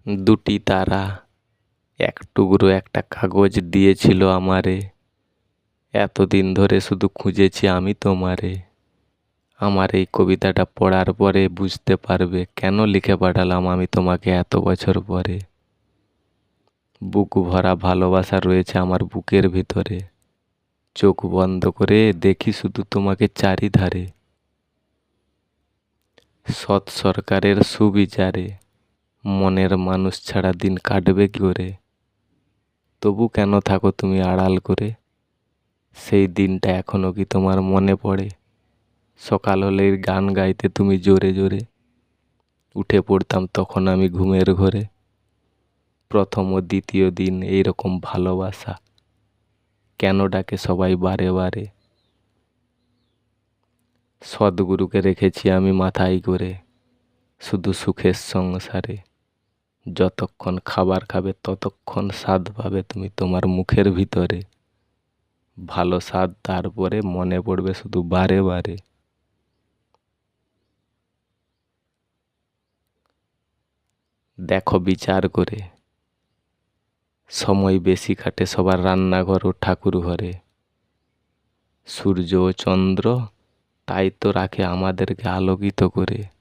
দুটি তারা এক টুকরো একটা কাগজ দিয়েছিল আমারে। এতদিন ধরে শুধু খুঁজেছি আমি তোমারে। আমার এই কবিতাটা পড়ার পরে বুঝতে পারবে কেন লিখে পাঠালাম আমি তোমাকে এত বছর পরে। বুক ভরা ভালোবাসা রয়েছে আমার বুকের ভিতরে। চোখ বন্ধ করে দেখি শুধু তোমাকে চারিধারে। সৎ সরকারের সুবিচারে মনের মানুষ ছাড়া দিন কাটবে কি করে। তবু কেন থাকো তুমি আড়াল করে। সেই দিনটা এখনো কি তোমার মনে পড়ে। সকাল হলেই গান গাইতে তুমি জোরে জোরে। উঠে পড়তাম তখন আমি ঘুমের ঘরে। প্রথম ও দ্বিতীয় দিন এইরকম ভালোবাসা কেন ডাকে সবাই বারে বারে। সদ্গুরুকে রেখেছি আমি মাথায় করে শুধু সুখের সংসারে। যতক্ষণ খাবার খাবে ততক্ষণ স্বাদ পাবে তুমি তোমার মুখের ভিতরে। ভালো স্বাদ তারপরে মনে পড়বে শুধু বারে বারে। দেখো বিচার করে সময় বেশি কাটে সবার রান্নাঘর ও ঠাকুর ঘরে। সূর্য ও চন্দ্র তাই তো রাখে আমাদেরকে আলোকিত করে।